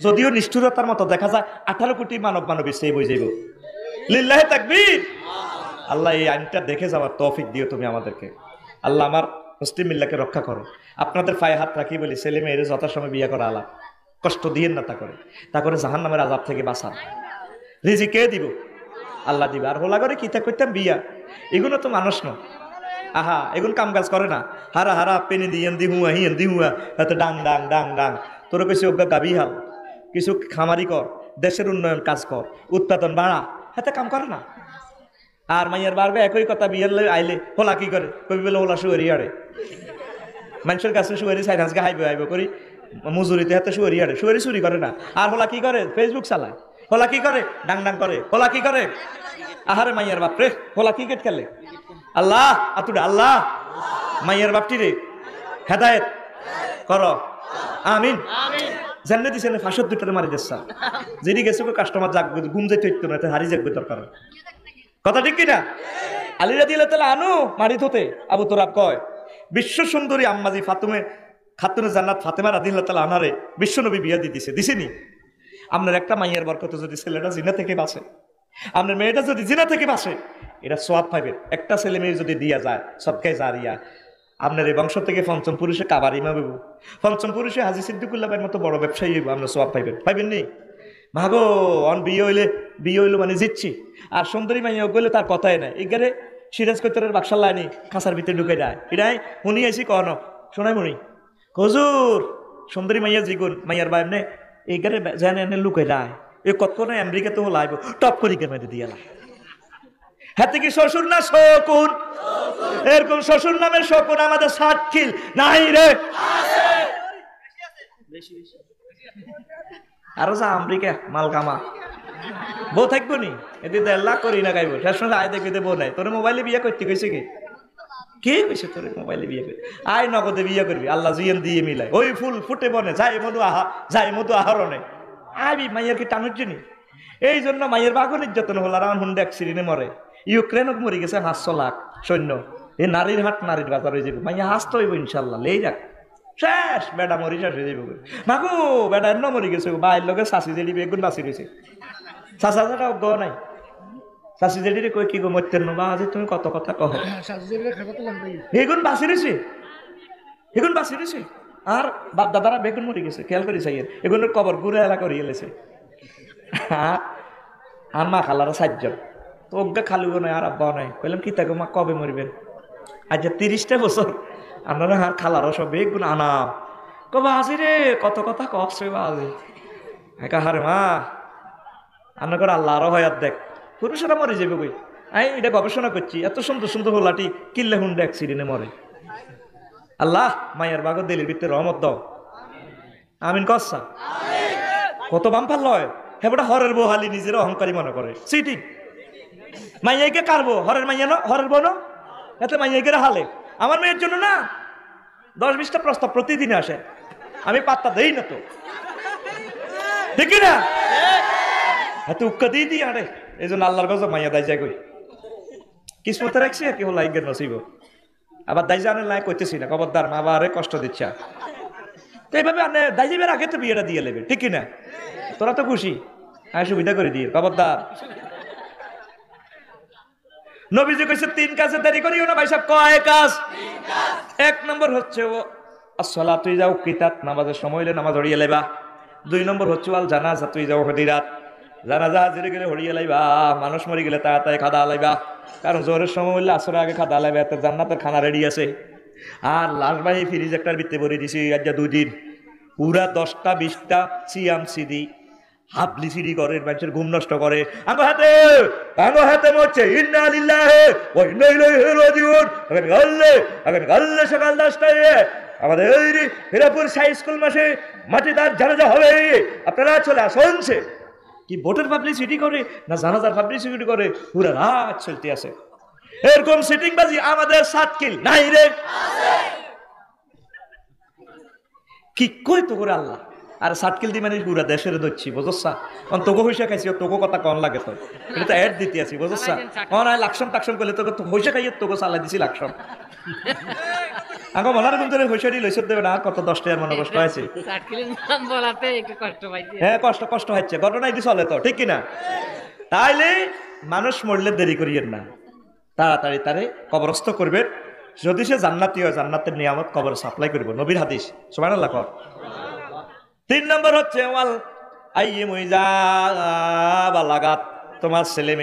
যদিও নিষ্ঠুরতার মতো দেখা যায় 18 কোটি মানব মানবী সেভ হয়ে যাইব। লিল্লাহে তাকবীর। আল্লাহ এই আইনটা দেখে যাওয়ার তৌফিক দিও তুমি আমাদেরকে। আল্লাহ আমার মুসলিম মিল্লাকে রক্ষা করো। আপনাদের পায়ে হাত রাখি বলি, ছেলে মেয়ের যথাসময় বিয়ে করা আলাপ, কষ্ট দিয়েন না তা করে জাহান্নামের আযাব থেকে বাঁচান। রিজিক কে দিব? আল্লাহ দিবে। আর হোলা করে কিতা করতাম বিয়া, এগুলো তো মানুষ ন, আহা এগুলো কাম কাজ করে না। হারা হারা পেনি দিয়েন দি হুয়া হিয়েন দি হুয়া, হয়তো ডাং ডাং ডাং ডাং। তোর কিছু অজ্ঞা গাবি হাল, কিছু খামারি কর, দেশের উন্নয়ন কাজ কর, উৎপাদন বাড়া, হাতে কাম করে না। আর মাইয়ার বাড়বে একই কথা, বিয়ের আইলে হোলা কি করে, কবি বলে হোলা শুয়ারি আড়ে, মানুষের কাছে শুয়ারি সাইড হাঁসকে হাইবে হাইবে করি, মজুরিতে হাতে শুয়ারি আড়ে, শুয়ারি চুরি করে না। আর হোলা কি করে, ফেসবুক চালায়। হোলা কি করে, ডাং ডাং করে। হোলা কি করে, আহারে মাইয়ার বাপ রে, হোলা ক্রিকেট খেলে। আল্লাহ আতুডা, আল্লাহ মাইয়ার বাপটি রে হেদায়েত করো, আমিন। জানলে দিছে না ফাঁসত দুটারে মারি দিচ্ছা, যেটি গেছে কাস্টমার জাগবে, ঘুম যাইতে হইতো না, হারি জাগবে দরকার। কথা ঠিক কিনা? আলী রাদিয়াল্লাহু তাআলা আনহু মারি ধোতে আবু তুরাব কয়, বিশ্ব সুন্দরী আম্মাজি ফাতেমা খাতুনে জান্নাত ফাতেমা রাদিয়াল্লাহু তাআলা আনহারে বিশ্বনবী বিয়া দিছে, দিছেনি? আপনার একটা মাইয়ার বরকতে যদি ছেলেটা জিনা থেকে বাঁচে, আপনার মেয়েটা যদি জিনা থেকে বাঁচে, এটা সওয়াব পাইবেন। একটা ছেলে মেয়ে যদি দিয়া যায় সবকে জারিয়া, আপনার এই বংশ থেকে পঞ্চম পুরুষে কাবার ইমাম হইব, পঞ্চম পুরুষে হাজী সিদ্দিকুল্লাহ ভাইয়ের মতো বড় ব্যবসায়ী হইব, আপনার সওয়াব পাইবেন। পাইবেন নি? ভাগো অন বিয়ে হইলো মানে জিতছি। আর সুন্দরী মাইয়া গেলে তার কথাই নাই, এগারে সিরাজ কৈতরের বাক্সার লাইনি খাঁচার ভিতরে ঢুকে যায়। এটাই শুনি আইসি কন শোনাই মনি হুজুর, সুন্দরী মাইয়া জিগুন মাইয়ার বাই এমনি এগারে যেন এনে লুকে যায়, এই কত না আমেরিকা তো লাইব টপ করি মেরে দিয়ে লাই। হাতে কি শ্বশুর না শকুন? এরকম শ্বশুর নামের শকুন আমাদের সাতখিল নাই রে, আরো যা আমেরিকা মাল কামা বউ থাকবো নি, এদি 1.5 লাখ করি না গাইব, শেষ সময় আয় দেখবি বউ নাই। তোর মোবাইলে বিয়ে করতে কইছে কে কইছে তোর মোবাইলে বিয়ে করবি? আয় নগদে বিয়ে করবি, আল্লাহ জিয়ান দিয়ে মিলাই, ওই ফুল ফুটে বনে যাই মধু আহরণে আবি মাইয়ের কি টানুচ্ছি নি। এই জন্য মাইয়ের বাঘ নির্যাতন হল, আর হুন্ডে অ্যাক্সিডেন্টে মরে। ইউক্রেনক মরে গেছে 500 লাখ সৈন্য। এই নারীর হাট নারীর বাজার হয়ে যাবে, মাইয়া হাসতে হইব ইনশাল্লাহ, লেই রাখ শেষ, বেটা মরি শেষ হয়ে যাবে। মাগো বেটা এমন মরি গেছে, বাইর লোকের শাশি জেডি বেগুন বাঁচি রয়েছে, চাষাটা অজ্ঞ নাই। শাশি জেডিরে কই কি গো মরতেন না আজি তুমি কত কথা কহ, বেগুন বাঁচি রয়েছে, বেগুন বাঁচি রয়েছে। আর বাপ দাদারা বেগুন মরি গেছে, খেয়াল করি চাইয়ের এগুলোর কবর ঘুরে এলা করি এলেছে। আর মা খালারা 7 জন, তো অজ্ঞা খালুও নাই আর আব্বাও নাই। বললাম কি তাকে মা কবে মরবেন? আজ 30টা বছর আপনারা আর খালারও সব বেগুন আনা কবে আসি রে, কত কথা কষ্ট বাজে একা হারে মা আন্না করে আল্লাহ আরো হয়। দেখ পুরুষেরা মরে যাবে কই, আমি এটা গবেষণা করছি, এত সুন্দর সুন্দর হোলাটি কিল্লে হুন্ডে অ্যাক্সিডেন্টে মরে। আল্লাহ মায়ের বাগর দিলের ভিতরে রহমত দাও, আমিন কসা। কত বাম্পার লয় হেবটা হরের বহালি নিজের অহংকারী মনে করে, সিটিং মাইয়াকে কারবো, হরের মাইয়া ন হরের বোন এতে মাইয়াকে হালে। আমার মেয়ের জন্য না 10-20টা প্রস্তাব প্রতিদিন আসে, আমি পাত্তা দেই না তো, ঠিক না? এত উক্কা দিয়ে দিই আরে, এই জন্য আল্লাহর গজব মাইয়া দায় যায় কই কিসমতে রাখছি আর কি হল লাইগের নসিব। আবার দায় জানের লাই করতেছি না, খবরদার মা বাবারে কষ্ট দিচ্ছে। তো এইভাবে দায় যাবের আগে তো বিয়েটা দিয়ে নেবে, ঠিক না? তোরা তো খুশি, আমি সুবিধা করে দিয়ে খবরদার। নবীজি কইছে 3 কাজে দেরি করিও না ভাই সাহেব। কয় কাজ? 1 নম্বর হচ্ছে ও আসসালাতু যাও কিতাত, নামাজের সময় হইলে নামাজ হড়িয়ে লাইবা। 2 নম্বর হচ্ছে আল জানাজা, তুই যাও হদিরাত, জানাজা হাজিরে গেলে হড়িয়ে লাইবা। মানুষ মরে গেলে তাড়াতাড়ি খাদা লাইবা, কারণ জোরের সময় হইলে আসরের আগে খাদা লাইবা, এত জান্নাতের খানা রেডি আছে। আর লাশ বাহি ফ্রিজ একটার ভিতরে ভরে দিছি, আজ 2 দিন পুরা 10টা 20টা সিয়াম সিডি হাবলি সিডি করে, মানুষের ঘুম নষ্ট করে। আঙ্গো হাতে মরছে, ইন্না লিল্লাহি ওয়া ইন্না ইলাইহি রাজিউন। এখন গাল্লে সকাল 10টায় আমাদের এই হিরাপুর হাই স্কুল মাসে মাটিদার জানাজা হবে, আপনারা চলে আসুন। কি ভোটের পাবলিসিটি করে না জানাজার পাবলিসিটি করে, পুরা রাত চলতে আছে। এরকম সিটিং বাজি আমাদের সাতকিল নাই রে, কি কই তো করে আল্লাহ। আর সাতকিল দি মানে পুরা দেশের দচ্ছি বুঝছা, তোকে পয়সা খাইছি, তোকে কথা কন লাগে, তো এটা তো অ্যাড দিতে আছি বুঝছা। লাকসাম টাকসাম করলে তোকে পয়সা খাইয়ে তোকে চালাই দিছি লাকসাম। আগে মলার কিন্তু পয়সাটি লইছত দেবে না কত 10 টাকার মনে কষ্ট হয়েছে হ্যাঁ কষ্ট কষ্ট হচ্ছে ঘটনা এটি চলে তো ঠিক কিনা তাইলে মানুষ মরলে দেরি করিয়েন না তাড়াতাড়ি তারে কবরস্থ করবেন যদি সে জান্নাতি হয় জান্নাতের নিয়ামত কবর সাপ্লাই করব নবীর হাদিস সুবহানাল্লাহ কর 3 নম্বর হচ্ছে ওয়াল আইয়িমুইজা বালাগাত তোমার ছেলে